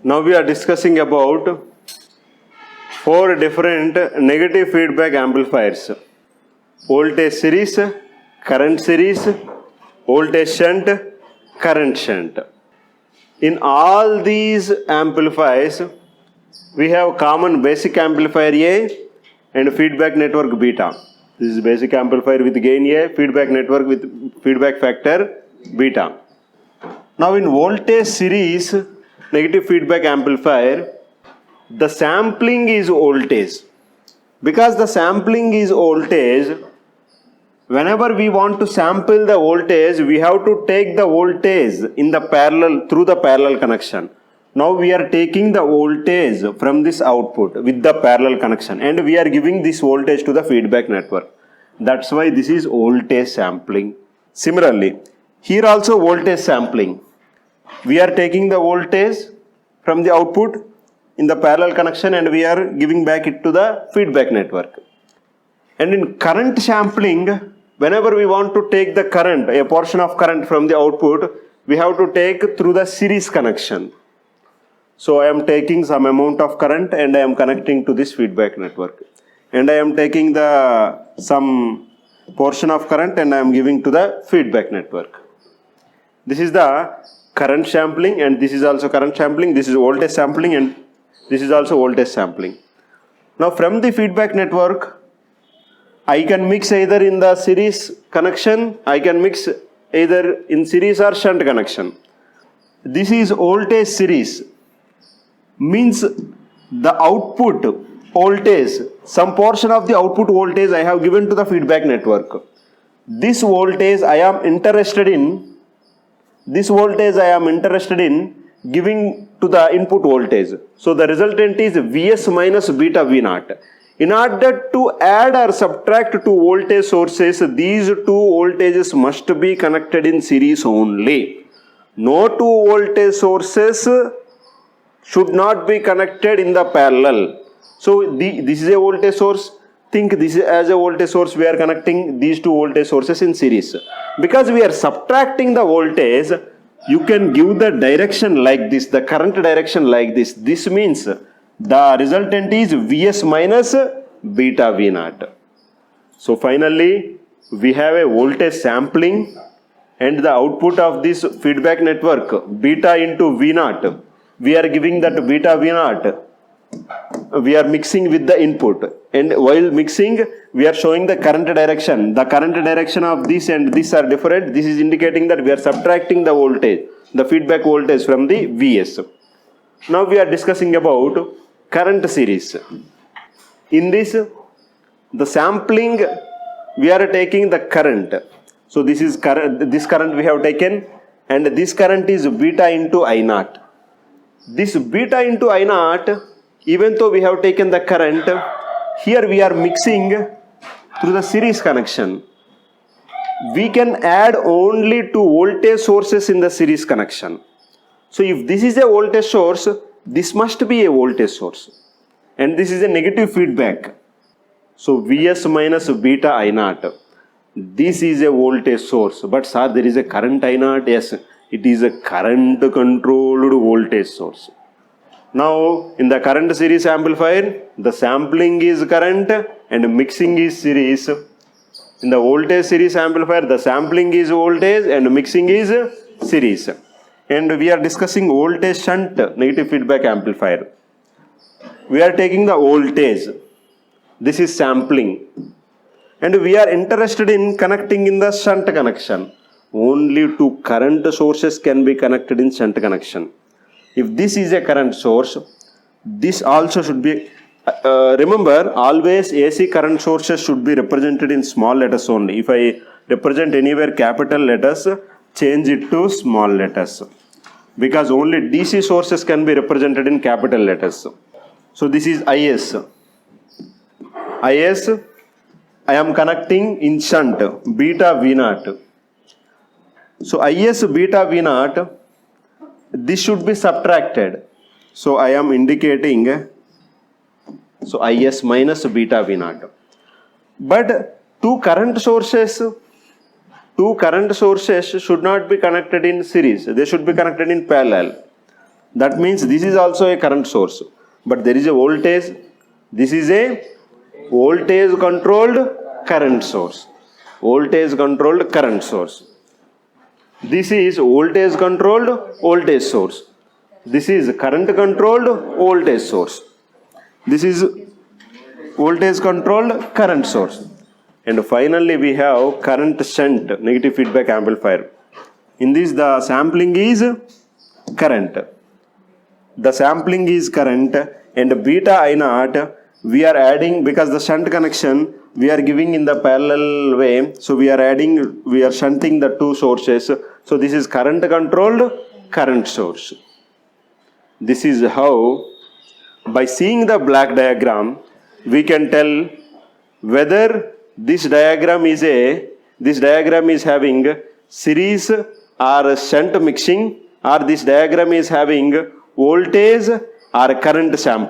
Now we are discussing about 4 different negative feedback amplifiers. Voltage series, current series, voltage shunt, current shunt. In all these amplifiers, we have common basic amplifier A and feedback network beta. This is basic amplifier with gain A, feedback network with feedback factor beta. Now in voltage series negative feedback amplifier, the sampling is voltage. Because the sampling is voltage, whenever we want to sample the voltage, we have to take the voltage in the parallel through the parallel connection. Now we are taking the voltage from this output with the parallel connection and we are giving this voltage to the feedback network. That's why this is voltage sampling. Similarly, here also voltage sampling. We are taking the voltage from the output in the parallel connection and we are giving back it to the feedback network. And in current sampling, whenever we want to take the current, a portion of current from the output, we have to take through the series connection. So I am taking some amount of current and I am connecting to this feedback network. And I am taking some portion of current and I am giving to the feedback network. This is the current sampling and this is also current sampling. This is voltage sampling and this is also voltage sampling. Now from the feedback network, I can mix either in the series connection, I can mix either in series or shunt connection. This is voltage series. Means the output voltage, some portion of the output voltage I have given to the feedback network. This voltage I am interested in giving to the input voltage. So the resultant is Vs minus beta V naught. In order to add or subtract two voltage sources, these two voltages must be connected in series only. No two voltage sources should not be connected in the parallel. So this is a voltage source. Think this is as a voltage source, we are connecting these two voltage sources in series. Because we are subtracting the voltage, you can give the direction like this, the current direction like this. This means the resultant is Vs minus beta V naught. So finally, we have a voltage sampling and the output of this feedback network, beta into V naught. We are giving that beta V naught. We are mixing with the input. And while mixing, we are showing the current direction. The current direction of this and this are different. This is indicating that we are subtracting the voltage, the feedback voltage from the Vs. Now we are discussing about current series. In this, the sampling, we are taking the current. So this is current, this current we have taken, and this current is beta into I naught. This beta into I naught, even though we have taken the current, here we are mixing through the series connection. We can add only two voltage sources in the series connection. So if this is a voltage source, this must be a voltage source. And this is a negative feedback. So Vs minus beta I naught. This is a voltage source. But sir, there is a current I naught. Yes, it is a current controlled voltage source. Now in the current series amplifier, the sampling is current and mixing is series. In the voltage series amplifier, the sampling is voltage and mixing is series. And we are discussing voltage shunt negative feedback amplifier. We are taking the voltage. This is sampling. And we are interested in connecting in the shunt connection. Only two current sources can be connected in shunt connection. If this is a current source, this also should be, remember always AC current sources should be represented in small letters only. If I represent anywhere capital letters, change it to small letters. Because only DC sources can be represented in capital letters. So this is IS. IS, I am connecting in shunt, beta V naught. So IS beta V naught, this should be subtracted. So I am indicating, so IS minus beta V naught. But two current sources should not be connected in series. They should be connected in parallel. That means this is also a current source, but there is a voltage. This is a voltage controlled current source. Voltage controlled current source. This is voltage controlled voltage source. This is current controlled voltage source. This is voltage controlled current source. And finally we have current shunt negative feedback amplifier. In this the sampling is current. The sampling is current, and beta I naught we are adding, because the shunt connection we are giving in the parallel way. So we are shunting the two sources. So this is current controlled current source. This is how, by seeing the black diagram, we can tell whether this diagram is having series or shunt mixing, or this diagram is having voltage or current sampling.